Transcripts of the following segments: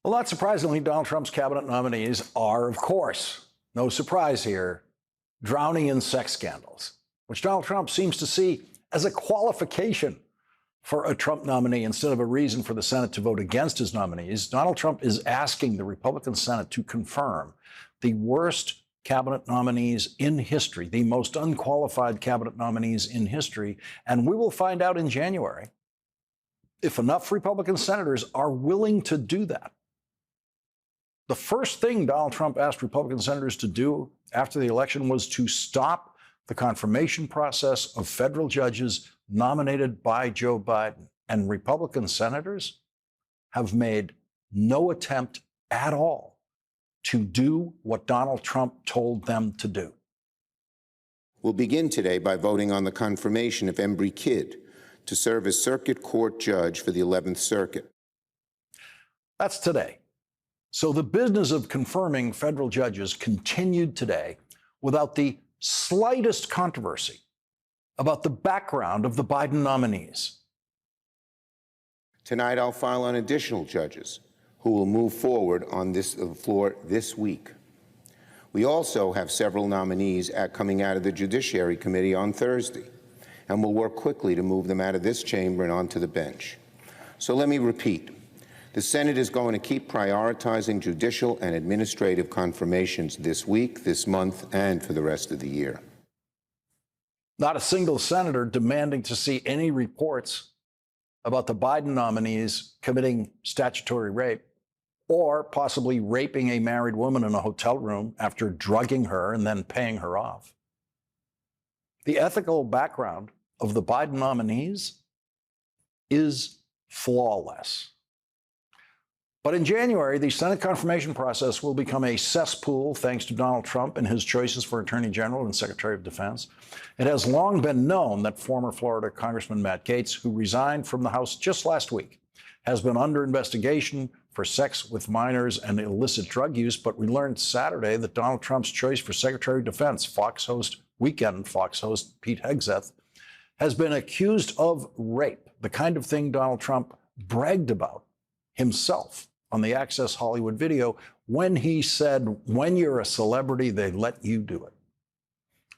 Well, not surprisingly, Donald Trump's cabinet nominees are, of course, no surprise here, drowning in sex scandals, which Donald Trump seems to see as a qualification for a Trump nominee instead of a reason for the Senate to vote against his nominees. Donald Trump is asking the Republican Senate to confirm the worst cabinet nominees in history, the most unqualified cabinet nominees in history. And we will find out in January if enough Republican senators are willing to do that. The first thing Donald Trump asked Republican senators to do after the election was to stop the confirmation process of federal judges nominated by Joe Biden. And Republican senators have made no attempt at all to do what Donald Trump told them to do. We'll begin today by voting on the confirmation of Embry Kidd to serve as Circuit Court Judge for the 11th Circuit. That's today. So the business of confirming federal judges continued today without the slightest controversy about the background of the Biden nominees. Tonight, I'll file on additional judges who will move forward on this floor this week. We also have several nominees coming out of the Judiciary Committee on Thursday, and we'll work quickly to move them out of this chamber and onto the bench. So let me repeat. The Senate is going to keep prioritizing judicial and administrative confirmations this week, this month, and for the rest of the year. Not a single senator demanding to see any reports about the Biden nominees committing statutory rape or possibly raping a married woman in a hotel room after drugging her and then paying her off. The ethical background of the Biden nominees is flawless. But in January, the Senate confirmation process will become a cesspool thanks to Donald Trump and his choices for Attorney General and Secretary of Defense. It has long been known that former Florida Congressman Matt Gaetz, who resigned from the House just last week, has been under investigation for sex with minors and illicit drug use. But we learned Saturday that Donald Trump's choice for Secretary of Defense, weekend Fox host Pete Hegseth, has been accused of rape, the kind of thing Donald Trump bragged about himself on the Access Hollywood video when he said, when you're a celebrity, they let you do it.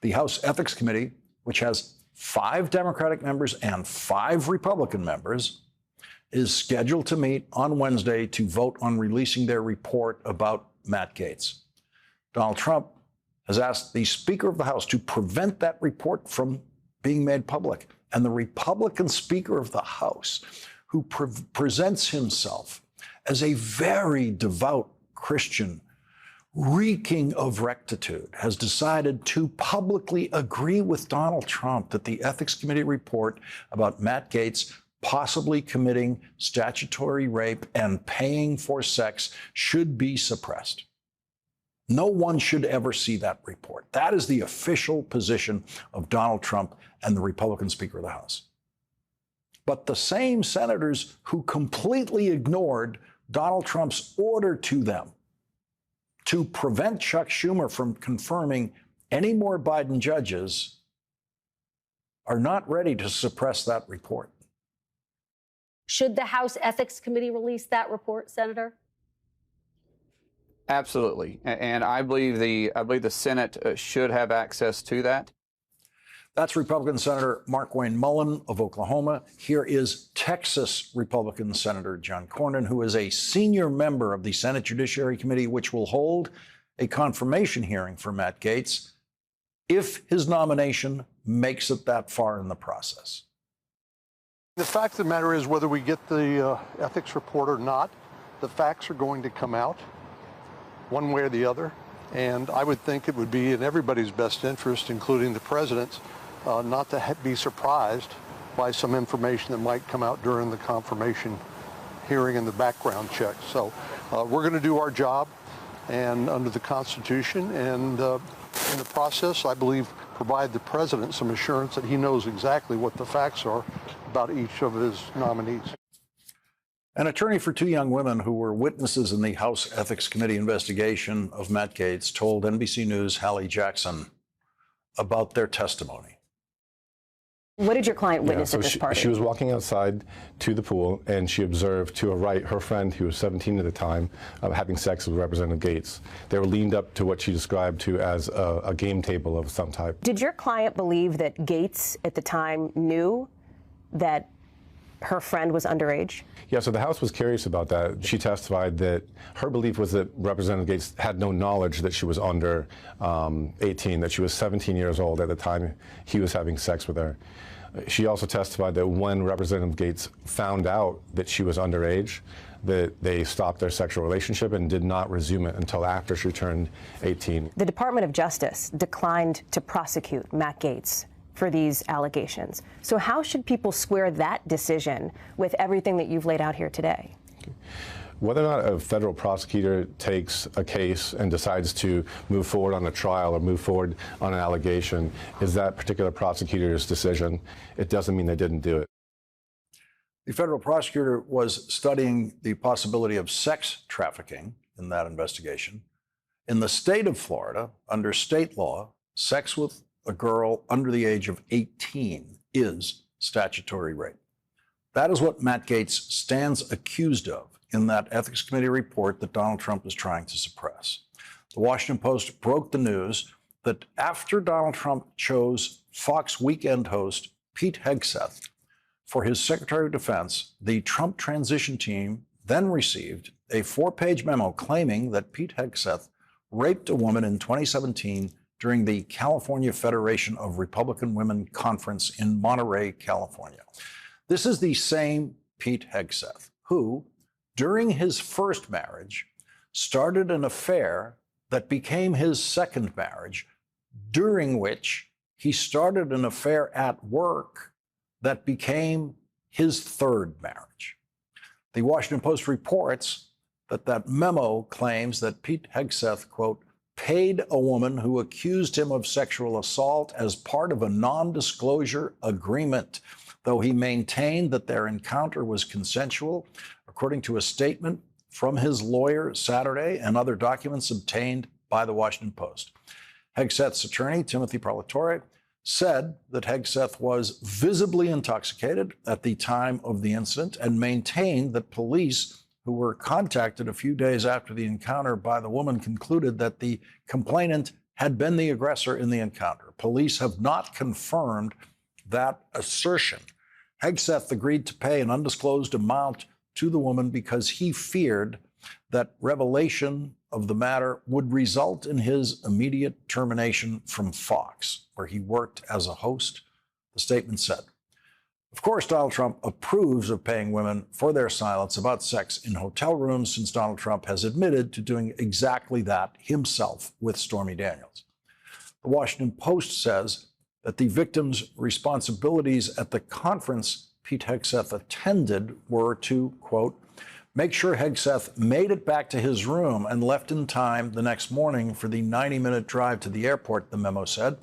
The House Ethics Committee, which has 5 Democratic members and 5 Republican members, is scheduled to meet on Wednesday to vote on releasing their report about Matt Gaetz. Donald Trump has asked the Speaker of the House to prevent that report from being made public. And the Republican Speaker of the House, who presents himself as a very devout Christian, reeking of rectitude, has decided to publicly agree with Donald Trump that the Ethics Committee report about Matt Gaetz possibly committing statutory rape and paying for sex should be suppressed. No one should ever see that report. That is the official position of Donald Trump and the Republican Speaker of the House. But the same senators who completely ignored Donald Trump's order to them to prevent Chuck Schumer from confirming any more Biden judges are not ready to suppress that report. Should the House Ethics Committee release that report, Senator? Absolutely, and I believe the Senate should have access to that. That's Republican Senator Markwayne Mullin of Oklahoma. Here is Texas Republican Senator John Cornyn, who is a senior member of the Senate Judiciary Committee, which will hold a confirmation hearing for Matt Gaetz if his nomination makes it that far in the process. The fact of the matter is, whether we get the ethics report or not, the facts are going to come out one way or the other. And I would think it would be in everybody's best interest, including the president's, not to be surprised by some information that might come out during the confirmation hearing and the background check. So we're going to do our job and under the Constitution, and in the process, I believe, provide the president some assurance that he knows exactly what the facts are about each of his nominees. An attorney for 2 young women who were witnesses in the House Ethics Committee investigation of Matt Gaetz told NBC News' Hallie Jackson about their testimony. What did your client witness at this party? She was walking outside to the pool, and she observed to her right her friend, who was 17 at the time, having sex with Representative Gates. They were leaned up to what she described to as a game table of some type. Did your client believe that Gates at the time knew that her friend was underage? Yeah, so the House was curious about that. She testified that her belief was that Representative Gates had no knowledge that she was under 18, that she was 17 years old at the time he was having sex with her. She also testified that when Representative Gates found out that she was underage, that they stopped their sexual relationship and did not resume it until after she turned 18. The Department of Justice declined to prosecute Matt Gates for these allegations. So how should people square that decision with everything that you've laid out here today? Whether or not a federal prosecutor takes a case and decides to move forward on a trial or move forward on an allegation is that particular prosecutor's decision. It doesn't mean they didn't do it. The federal prosecutor was studying the possibility of sex trafficking in that investigation. In the state of Florida, under state law, sex with a girl under the age of 18 is statutory rape. That is what Matt Gates stands accused of in that Ethics Committee report that Donald Trump is trying to suppress. The Washington Post broke the news that after Donald Trump chose Fox weekend host Pete Hegseth for his Secretary of Defense, the Trump transition team then received a 4-page memo claiming that Pete Hegseth raped a woman in 2017 during the California Federation of Republican Women Conference in Monterey, California. This is the same Pete Hegseth who, during his first marriage, started an affair that became his second marriage, during which he started an affair at work that became his third marriage. The Washington Post reports that that memo claims that Pete Hegseth, quote, paid a woman who accused him of sexual assault as part of a non-disclosure agreement, though he maintained that their encounter was consensual, according to a statement from his lawyer Saturday and other documents obtained by the Washington Post. Hegseth's attorney, Timothy Parlatore, said that Hegseth was visibly intoxicated at the time of the incident and maintained that police who were contacted a few days after the encounter by the woman concluded that the complainant had been the aggressor in the encounter. Police have not confirmed that assertion. Hegseth agreed to pay an undisclosed amount to the woman because he feared that revelation of the matter would result in his immediate termination from Fox, where he worked as a host, the statement said. Of course, Donald Trump approves of paying women for their silence about sex in hotel rooms, since Donald Trump has admitted to doing exactly that himself with Stormy Daniels. The Washington Post says that the victim's responsibilities at the conference Pete Hegseth attended were to, quote, make sure Hegseth made it back to his room and left in time the next morning for the 90-minute drive to the airport, the memo said.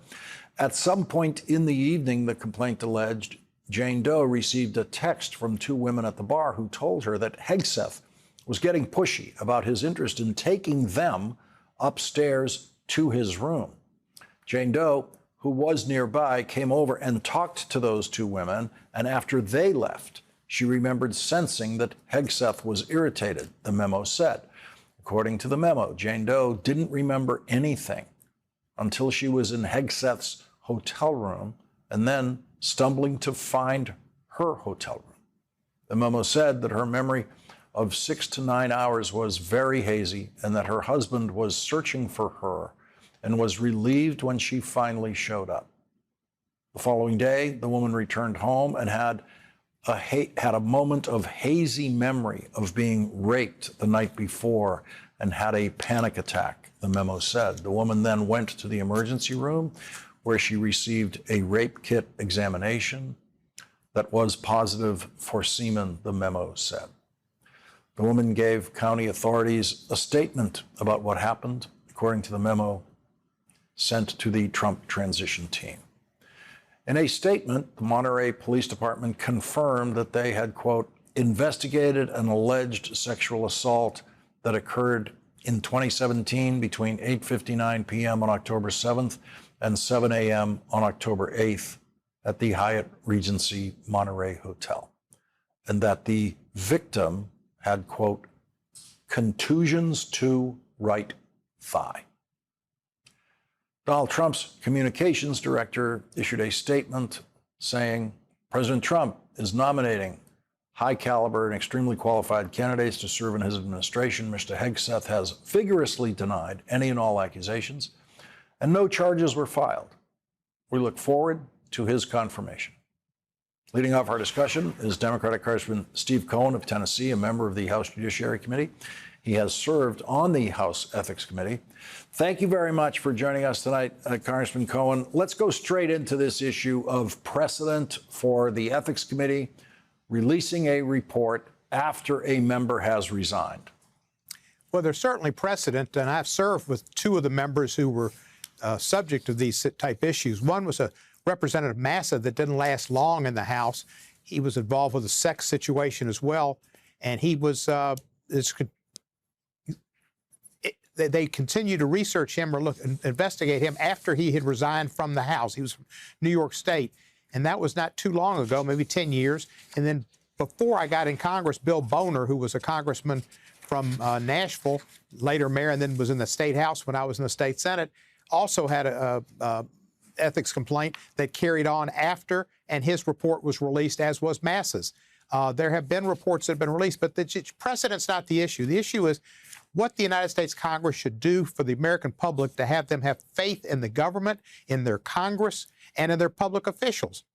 At some point in the evening, the complaint alleged, Jane Doe received a text from 2 women at the bar who told her that Hegseth was getting pushy about his interest in taking them upstairs to his room. Jane Doe, who was nearby, came over and talked to those 2 women, and after they left, she remembered sensing that Hegseth was irritated, the memo said. According to the memo, Jane Doe didn't remember anything until she was in Hegseth's hotel room and then stumbling to find her hotel room. The memo said that her memory of 6 to 9 hours was very hazy and that her husband was searching for her and was relieved when she finally showed up. The following day, the woman returned home and had a moment of hazy memory of being raped the night before and had a panic attack, the memo said. The woman then went to the emergency room where she received a rape kit examination that was positive for semen, the memo said. The woman gave county authorities a statement about what happened, according to the memo sent to the Trump transition team. In a statement, the Monterey Police Department confirmed that they had, quote, investigated an alleged sexual assault that occurred in 2017 between 8:59 p.m. on October 7th and 7 a.m. on October 8th, at the Hyatt Regency Monterey Hotel, and that the victim had, quote, contusions to right thigh. Donald Trump's communications director issued a statement saying President Trump is nominating high caliber and extremely qualified candidates to serve in his administration. Mr. Hegseth has vigorously denied any and all accusations, and no charges were filed. We look forward to his confirmation. Leading off our discussion is Democratic Congressman Steve Cohen of Tennessee, a member of the House Judiciary Committee. He has served on the House Ethics Committee. Thank you very much for joining us tonight, Congressman Cohen. Let's go straight into this issue of precedent for the Ethics Committee releasing a report after a member has resigned. Well, there's certainly precedent, and I've served with two of the members who were subject to these type issues. One was a Representative Massa that didn't last long in the House. He was involved with a sex situation as well, and he was they continued to research him or investigate him after he had resigned from the House. He was from New York State, and that was not too long ago, maybe 10 years. And then before I got in Congress, Bill Boner, who was a congressman from Nashville, later mayor, and then was in the State House when I was in the State Senate, also had a ethics complaint that carried on after, and his report was released, as was Massa's. There have been reports that have been released, but the precedent's not the issue. The issue is what the United States Congress should do for the American public to have them have faith in the government, in their Congress, and in their public officials.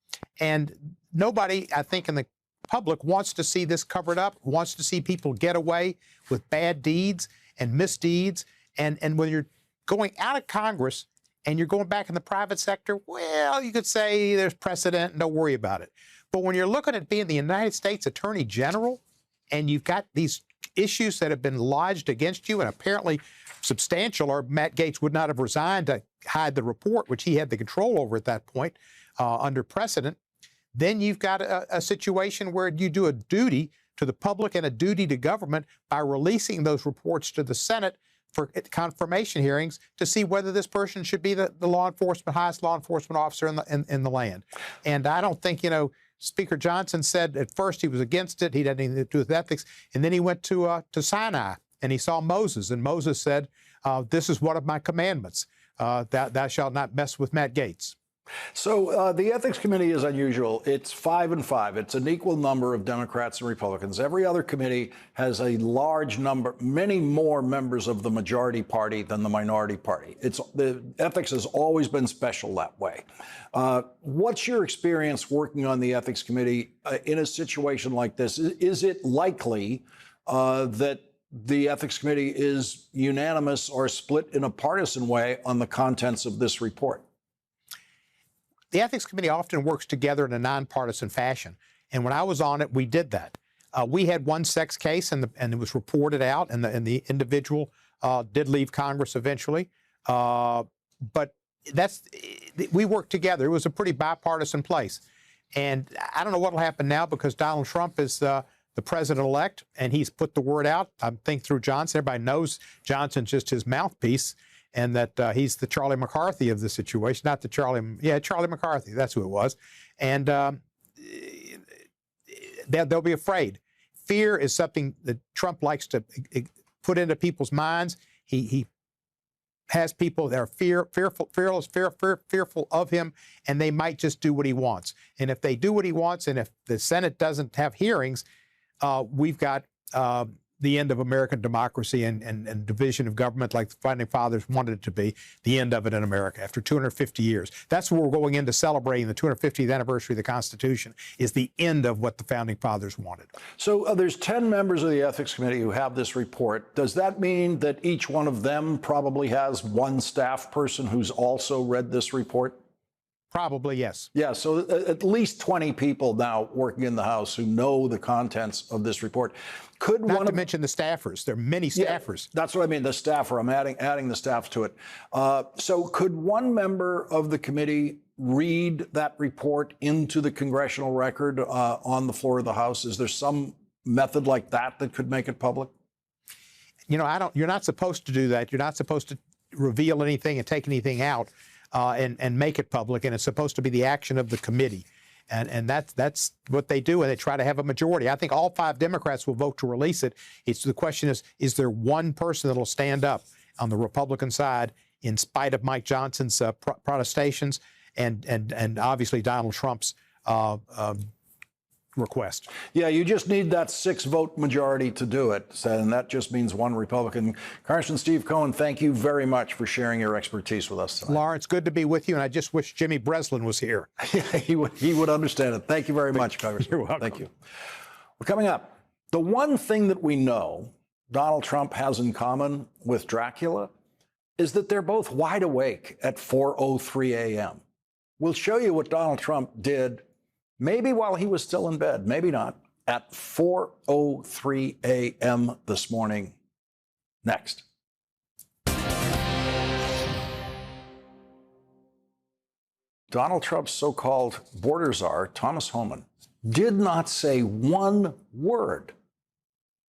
And nobody, I think, in the public wants to see this covered up, wants to see people get away with bad deeds and misdeeds. And when you're going out of Congress and you're going back in the private sector, well, you could say there's precedent and don't worry about it. But when you're looking at being the United States Attorney General and you've got these issues that have been lodged against you and apparently substantial, or Matt Gaetz would not have resigned to hide the report, which he had the control over at that point under precedent, then you've got a situation where you do a duty to the public and a duty to government by releasing those reports to the Senate for confirmation hearings to see whether this person should be the highest law enforcement officer in the land. And I don't think, Speaker Johnson said at first he was against it. He had anything to do with ethics. And then he went to Sinai and he saw Moses. And Moses said, this is one of my commandments. Thou shalt not mess with Matt Gaetz. So the Ethics Committee is unusual. It's 5 and 5. It's an equal number of Democrats and Republicans. Every other committee has a large number, many more members of the majority party than the minority party. The ethics has always been special that way. What's your experience working on the Ethics Committee in a situation like this? Is it likely that the Ethics Committee is unanimous or split in a partisan way on the contents of this report? The Ethics Committee often works together in a nonpartisan fashion. And when I was on it, we did that. We had one sex case, and it was reported out, and the individual did leave Congress eventually. But we worked together. It was a pretty bipartisan place. And I don't know what will happen now because Donald Trump is the president-elect, and he's put the word out, I think, through Johnson. Everybody knows Johnson's just his mouthpiece, and that he's the Charlie McCarthy of the situation, not the Charlie McCarthy, that's who it was. And they'll be afraid. Fear is something that Trump likes to put into people's minds. He has people that are fearful of him, and they might just do what he wants. And if they do what he wants, and if the Senate doesn't have hearings, we've got the end of American democracy and division of government like the Founding Fathers wanted it to be, the end of it in America after 250 years. That's where we're going into celebrating the 250th anniversary of the Constitution, is the end of what the Founding Fathers wanted. So there's 10 members of the Ethics Committee who have this report. Does that mean that each one of them probably has one staff person who's also read this report? Probably, yes. Yeah, so at least 20 people now working in the House who know the contents of this report. Not to mention the staffers. There are many staffers. Yeah, that's what I mean, the staffer. I'm adding the staff to it. So could one member of the committee read that report into the congressional record on the floor of the House? Is there some method like that could make it public? You're not supposed to do that. You're not supposed to reveal anything and take anything out. and make it public, and it's supposed to be the action of the committee. And that's what they do, and they try to have a majority. I think all 5 Democrats will vote to release it. The question is there one person that will stand up on the Republican side in spite of Mike Johnson's protestations and obviously Donald Trump's request? Yeah, you just need that 6-vote majority to do it, and that just means one Republican. Congressman Steve Cohen, thank you very much for sharing your expertise with us tonight. Lawrence, good to be with you, and I just wish Jimmy Breslin was here. he would understand it. Thank you very much, Congressman. You're welcome. Thank you. Well, coming up, the one thing that we know Donald Trump has in common with Dracula is that they're both wide awake at 4:03 a.m. We'll show you what Donald Trump did, maybe while he was still in bed, maybe not, at 4:03 a.m. this morning. Next. Donald Trump's so-called border czar, Thomas Homan, did not say one word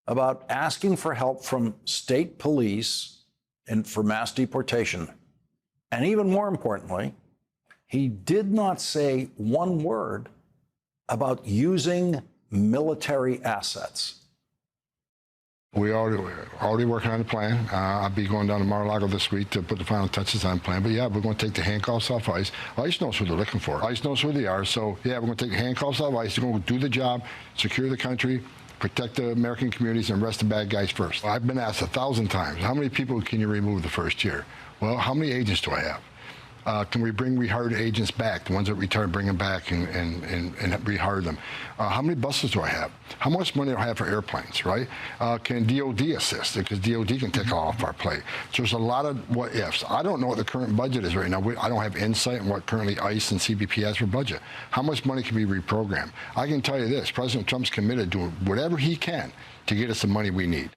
about asking for help from state police and for mass deportation. And even more importantly, he did not say one word about using military assets. We're already working on the plan. I'll be going down to Mar-a-Lago this week to put the final touches on the plan. But yeah, we're going to take the handcuffs off ICE. ICE knows who they're looking for. ICE knows who they are. So yeah, we're going to take the handcuffs off ICE. We're going to do the job, secure the country, protect the American communities, and arrest the bad guys first. I've been asked 1,000 times, how many people can you remove the first year? Well, how many agents do I have? Can we bring rehired agents back, the ones that retired, bring them back and rehire them? How many buses do I have? How much money do I have for airplanes, right? Can DOD assist? Because DOD can take all off our plate. So there's a lot of what ifs. I don't know what the current budget is right now. I don't have insight on what currently ICE and CBP has for budget. How much money can be reprogrammed? I can tell you this, President Trump's committed to whatever he can to get us the money we need.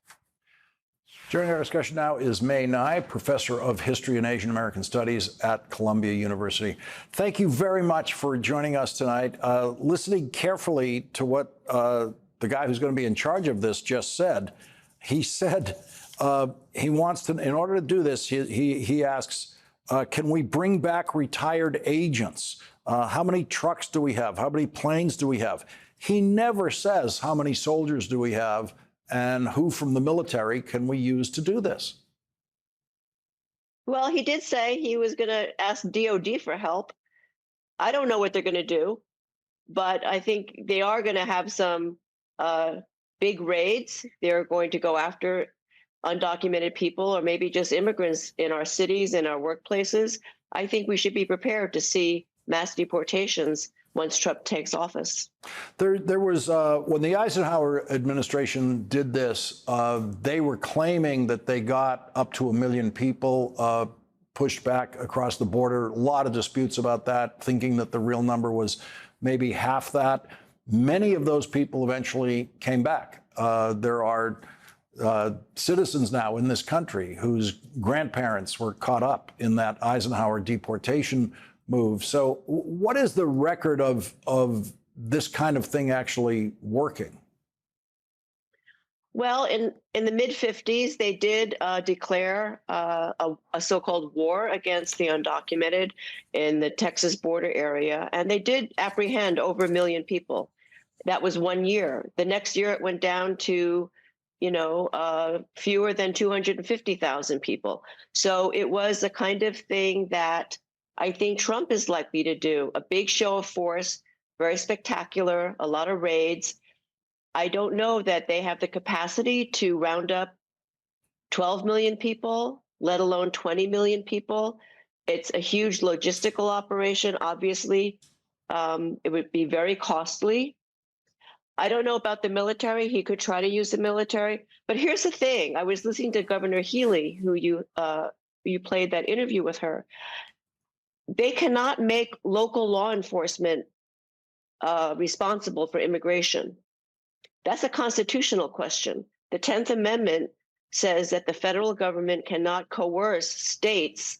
Joining our discussion now is Mae Ngai, professor of history and Asian American studies at Columbia University. Thank you very much for joining us tonight. Listening carefully to what the guy who's going to be in charge of this just said, he said he wants to, in order to do this, he asks, can we bring back retired agents? How many trucks do we have? How many planes do we have? He never says how many soldiers do we have and who from the military can we use to do this? Well, he did say he was going to ask DOD for help. I don't know what they're going to do, but I think they are going to have some big raids. They're going to go after undocumented people or maybe just immigrants in our cities and our workplaces. I think we should be prepared to see mass deportations once Trump takes office. There was, when the Eisenhower administration did this, they were claiming that they got up to 1 million people pushed back across the border. A lot of disputes about that, thinking that the real number was maybe half that. Many of those people eventually came back. There are citizens now in this country whose grandparents were caught up in that Eisenhower deportation move. So what is the record of this kind of thing actually working? Well, in the mid-50s, they did declare a so-called war against the undocumented in the Texas border area, and they did apprehend over 1 million people. That was 1 year. The next year, it went down to, fewer than 250,000 people. So it was the kind of thing that I think Trump is likely to do, a big show of force, very spectacular, a lot of raids. I don't know that they have the capacity to round up 12 million people, let alone 20 million people. It's a huge logistical operation, obviously. It would be very costly. I don't know about the military. He could try to use the military. But here's the thing. I was listening to Governor Healy, who you played that interview with her. They cannot make local law enforcement responsible for immigration. That's a constitutional question. The 10th Amendment says that the federal government cannot coerce states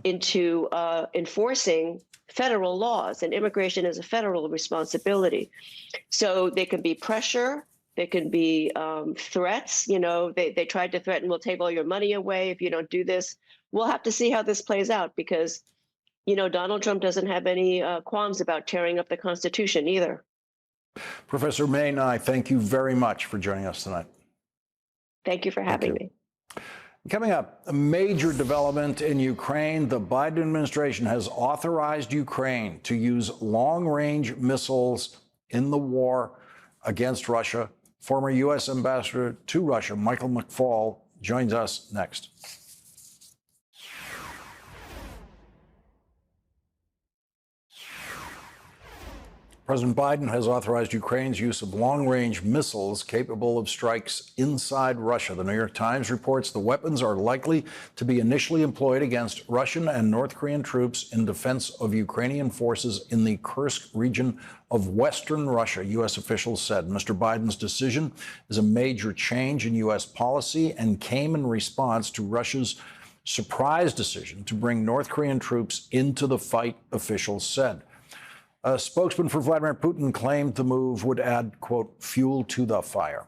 into enforcing federal laws, and immigration is a federal responsibility. So there can be pressure, there can be threats. They tried to threaten, we'll take all your money away if you don't do this. We'll have to see how this plays out, because Donald Trump doesn't have any qualms about tearing up the Constitution either. Professor Mae Nye, thank you very much for joining us tonight. Thank you for having me. Coming up, a major development in Ukraine. The Biden administration has authorized Ukraine to use long-range missiles in the war against Russia. Former U.S. Ambassador to Russia, Michael McFaul, joins us next. President Biden has authorized Ukraine's use of long-range missiles capable of strikes inside Russia. The New York Times reports the weapons are likely to be initially employed against Russian and North Korean troops in defense of Ukrainian forces in the Kursk region of western Russia, U.S. officials said. Mr. Biden's decision is a major change in U.S. policy and came in response to Russia's surprise decision to bring North Korean troops into the fight, officials said. A spokesman for Vladimir Putin claimed the move would add, quote, fuel to the fire.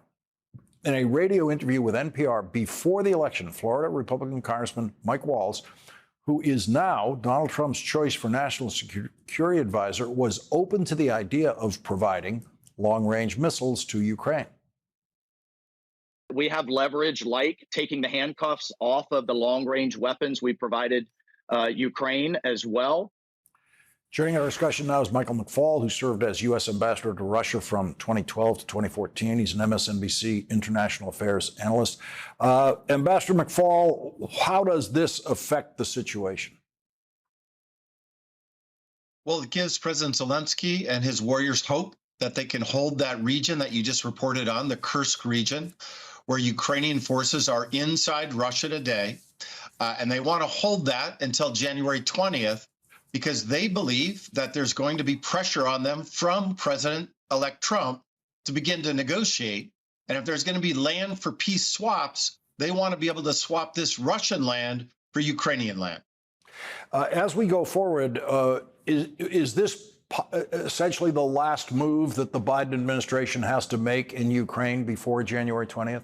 In a radio interview with NPR before the election, Florida Republican Congressman Mike Waltz, who is now Donald Trump's choice for national security advisor, was open to the idea of providing long-range missiles to Ukraine. We have leverage like taking the handcuffs off of the long-range weapons we provided Ukraine as well. Joining our discussion now is Michael McFaul, who served as U.S. Ambassador to Russia from 2012 to 2014. He's an MSNBC international affairs analyst. Ambassador McFaul, how does this affect the situation? Well, it gives President Zelensky and his warriors hope that they can hold that region that you just reported on, the Kursk region, where Ukrainian forces are inside Russia today. And they want to hold that until January 20th. Because they believe that there's going to be pressure on them from President-elect Trump to begin to negotiate. And if there's going to be land for peace swaps, they want to be able to swap this Russian land for Ukrainian land. As we go forward, is this essentially the last move that the Biden administration has to make in Ukraine before January 20th?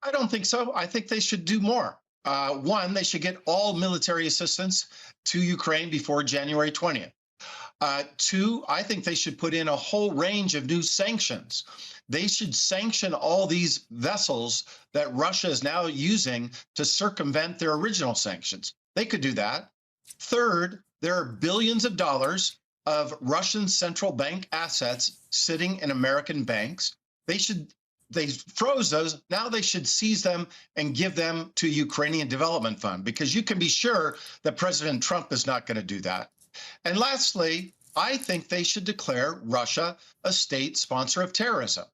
I don't think so. I think they should do more. One, they should get all military assistance to Ukraine before January 20th. Two, I think they should put in a whole range of new sanctions. They should sanction all these vessels that Russia is now using to circumvent their original sanctions. They could do that. Third, there are billions of dollars of Russian central bank assets sitting in American banks. They froze those. Now they should seize them and give them to Ukrainian Development Fund, because you can be sure that President Trump is not going to do that. And lastly, I think they should declare Russia a state sponsor of terrorism.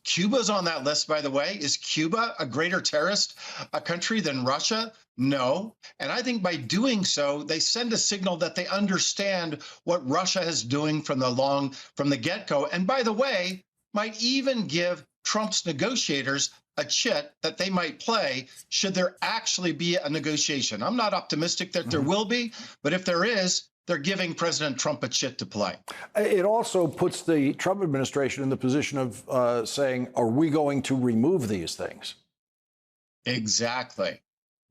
Cuba's on that list, by the way. Is Cuba a greater terrorist country than Russia? No. And I think by doing so, they send a signal that they understand what Russia is doing from the get-go. And by the way, might even give Trump's negotiators a chit that they might play should there actually be a negotiation. I'm not optimistic that there will be, but if there is, they're giving President Trump a chit to play. It also puts the Trump administration in the position of saying, are we going to remove these things? Exactly.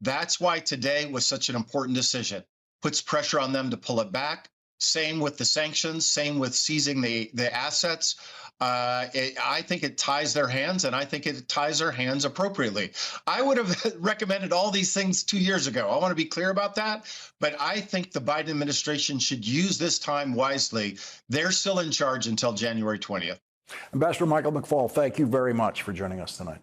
That's why today was such an important decision. Puts pressure on them to pull it back. Same with the sanctions, same with seizing the assets. I think it ties their hands, and I think it ties their hands appropriately. I would have recommended all these things 2 years ago. I want to be clear about that. But I think the Biden administration should use this time wisely. They're still in charge until January 20th. Ambassador Michael McFaul, thank you very much for joining us tonight.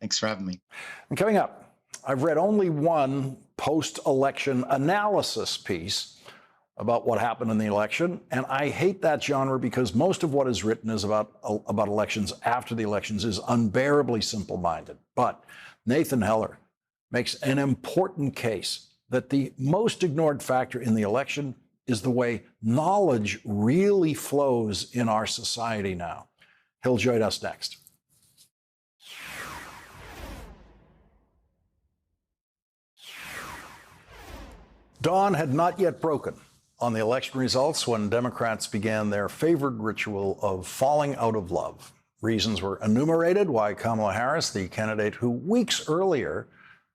Thanks for having me. And coming up, I've read only one post-election analysis piece about what happened in the election. And I hate that genre because most of what is written is about elections after the elections is unbearably simple-minded. But Nathan Heller makes an important case that the most ignored factor in the election is the way knowledge really flows in our society now. He'll join us next. Dawn had not yet broken on the election results when Democrats began their favored ritual of falling out of love. Reasons were enumerated why Kamala Harris, the candidate who weeks earlier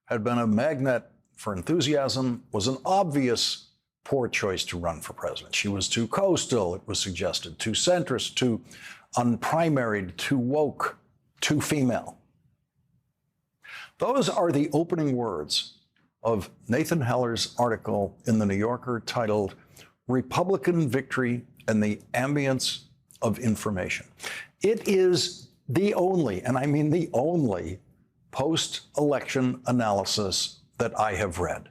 had been a magnet for enthusiasm, was an obvious poor choice to run for president. She was too coastal, it was suggested, too centrist, too unprimaried, too woke, too female. Those are the opening words of Nathan Heller's article in The New Yorker titled Republican Victory and the Ambience of Information. It is the only, and I mean the only, post-election analysis that I have read.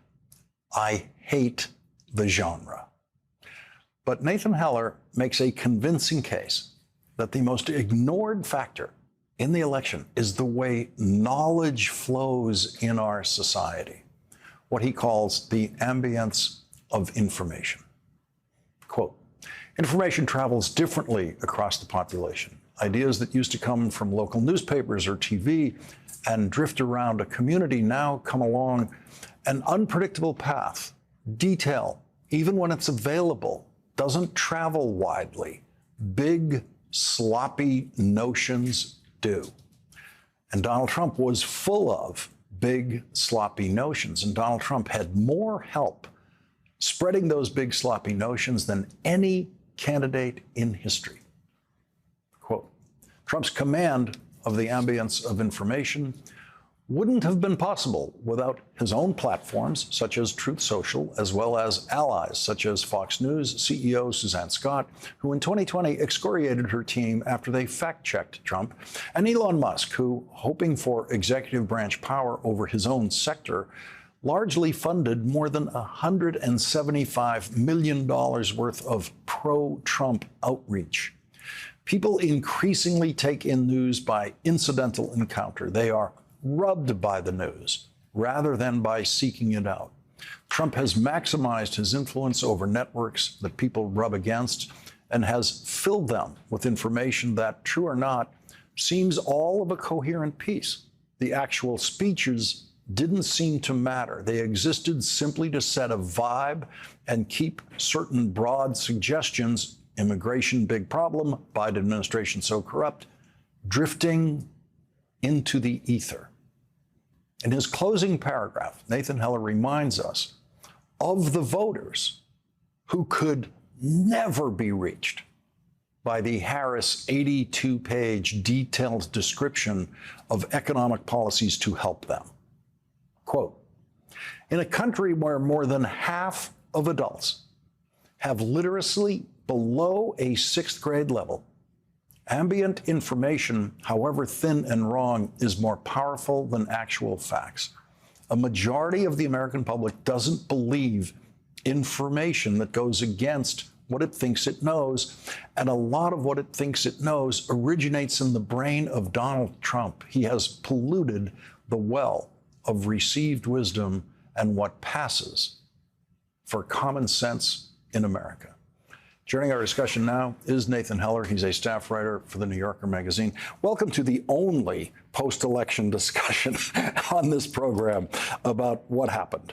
I hate the genre. But Nathan Heller makes a convincing case that the most ignored factor in the election is the way knowledge flows in our society, what he calls the ambience of information. Quote, information travels differently across the population. Ideas that used to come from local newspapers or TV and drift around a community now come along an unpredictable path. Detail, even when it's available, doesn't travel widely. Big, sloppy notions do. And Donald Trump was full of big, sloppy notions. And Donald Trump had more help spreading those big, sloppy notions than any candidate in history. Quote, Trump's command of the ambience of information wouldn't have been possible without his own platforms, such as Truth Social, as well as allies, such as Fox News CEO Suzanne Scott, who in 2020 excoriated her team after they fact-checked Trump, and Elon Musk, who, hoping for executive branch power over his own sector, largely funded more than $175 million worth of pro-Trump outreach. People increasingly take in news by incidental encounter. They are rubbed by the news rather than by seeking it out. Trump has maximized his influence over networks that people rub against and has filled them with information that, true or not, seems all of a coherent piece. The actual speeches didn't seem to matter. They existed simply to set a vibe and keep certain broad suggestions, immigration big problem, Biden administration so corrupt, drifting into the ether. In his closing paragraph, Nathan Heller reminds us of the voters who could never be reached by the Harris 82-page detailed description of economic policies to help them. Quote, in a country where more than half of adults have literacy below a 6th grade level, ambient information, however thin and wrong, is more powerful than actual facts. A majority of the American public doesn't believe information that goes against what it thinks it knows, and a lot of what it thinks it knows originates in the brain of Donald Trump. He has polluted the well of received wisdom and what passes for common sense in America. Joining our discussion now is Nathan Heller. He's a staff writer for The New Yorker magazine. Welcome to the only post-election discussion on this program about what happened.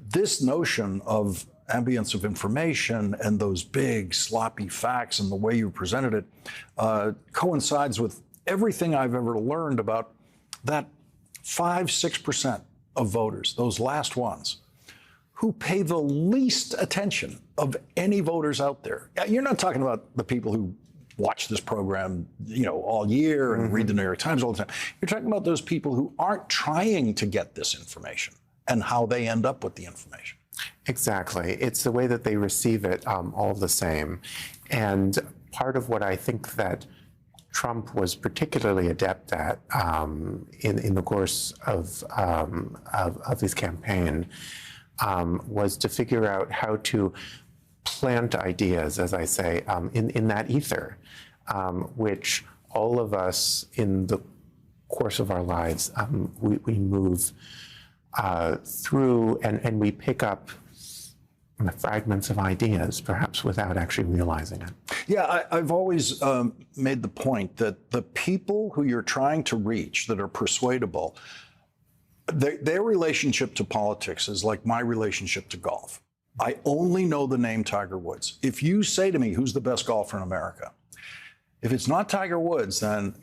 This notion of ambience of information and those big, sloppy facts and the way you presented it coincides with everything I've ever learned about that 5-6% of voters, those last ones, who pay the least attention of any voters out there. You're not talking about the people who watch this program, all year and read the New York Times all the time. You're talking about those people who aren't trying to get this information and how they end up with the information. Exactly. It's the way that they receive it all the same. And part of what I think that Trump was particularly adept at in the course of his campaign was to figure out how to plant ideas, as I say, in that ether, which all of us in the course of our lives, we move through and we pick up fragments of ideas, perhaps without actually realizing it. Yeah, I've always made the point that the people who you're trying to reach that are persuadable, their relationship to politics is like my relationship to golf. I only know the name Tiger Woods. If you say to me, who's the best golfer in America? If it's not Tiger Woods, then,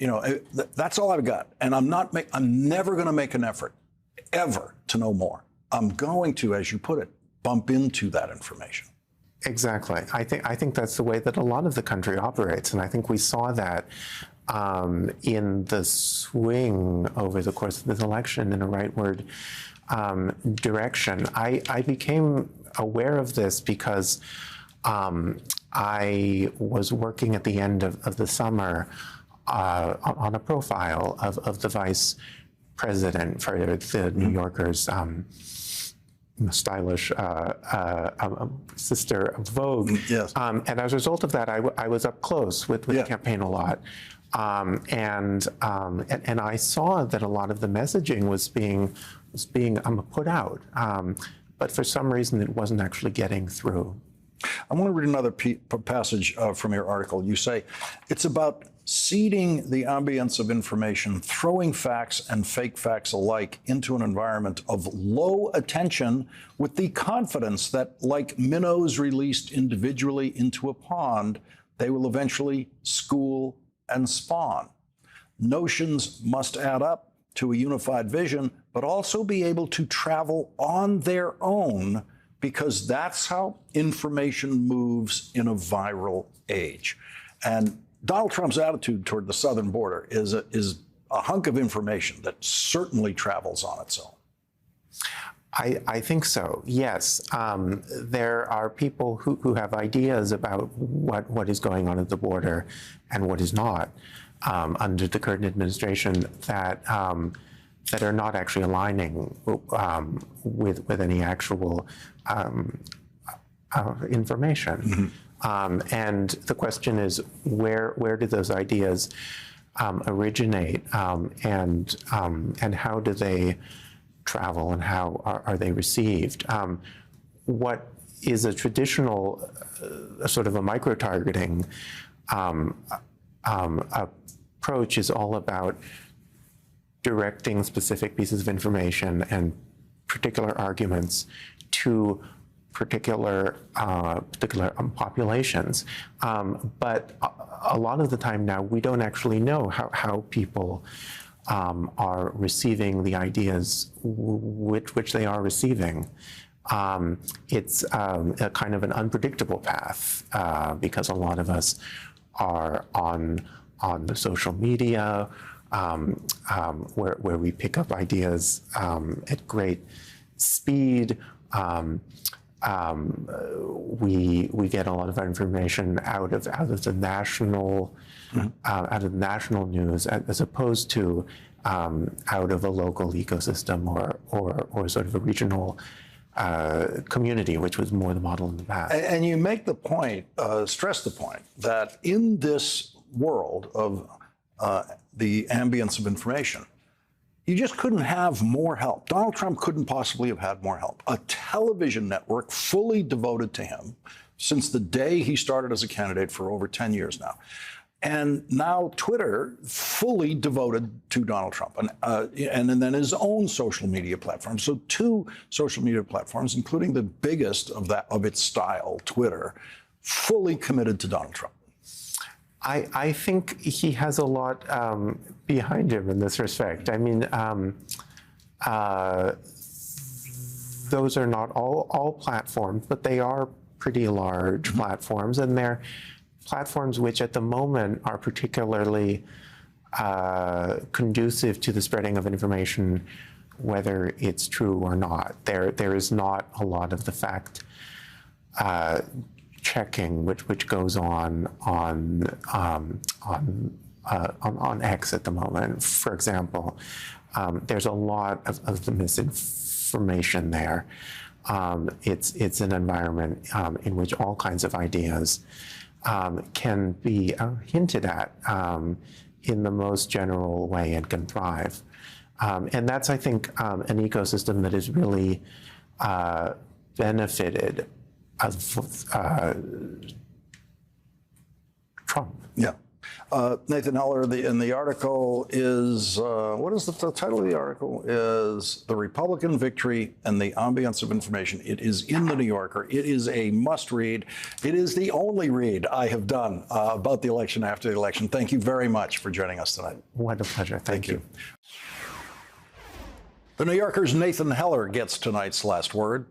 that's all I've got. And I'm never going to make an effort, ever, to know more. I'm going to, as you put it, bump into that information. Exactly. I think that's the way that a lot of the country operates, and I think we saw that in the swing over the course of this election in a rightward direction. I became aware of this because I was working at the end of the summer on a profile of the vice president for the New Yorker's stylish sister Vogue. Yes. And as a result of that, I was up close with the campaign a lot. And I saw that a lot of the messaging was being put out, but for some reason it wasn't actually getting through. I want to read another passage from your article. You say, it's about seeding the ambience of information, throwing facts and fake facts alike into an environment of low attention with the confidence that, like minnows released individually into a pond, they will eventually school and spawn. Notions must add up to a unified vision, but also be able to travel on their own, because that's how information moves in a viral age. And Donald Trump's attitude toward the southern border is a hunk of information that certainly travels on its own. I think so, yes. There are people who have ideas about what is going on at the border and what is not under the current administration that are not actually aligning with any actual information. And the question is, where do those ideas originate, and how do they travel, and how are they received? What is a traditional sort of a micro-targeting approach is all about directing specific pieces of information and particular arguments to particular populations. But a lot of the time now, we don't actually know how people are receiving the ideas which they are receiving. It's a kind of an unpredictable path because a lot of us are on the social media where we pick up ideas at great speed. We get a lot of our information out of the national news, as opposed to out of a local ecosystem or sort of a regional community, which was more the model in the past. And you make the point, stress the point, that in this world of the ambience of information, you just couldn't have more help. Donald Trump couldn't possibly have had more help. A television network fully devoted to him since the day he started as a candidate for over 10 years now. And now Twitter fully devoted to Donald Trump, and then his own social media platform. So 2 social media platforms, including the biggest of its style, Twitter, fully committed to Donald Trump. I think he has a lot behind him in this respect. I mean, those are not all platforms, but they are pretty large platforms, and they're platforms which at the moment are particularly conducive to the spreading of information, whether it's true or not. There is not a lot of the fact checking which goes on X at the moment. For example, there's a lot of the misinformation there. It's an environment in which all kinds of ideas can be hinted at in the most general way and can thrive. And that's, I think, an ecosystem that has really benefited Trump. Yeah. Nathan Heller, in the article is, what is the title of the article? Is The Republican Victory and the Ambience of Information. It is in the New Yorker. It is a must read. It is the only read I have done about the election after the election. Thank you very much for joining us tonight. What a pleasure. Thank you. The New Yorker's Nathan Heller gets tonight's last word.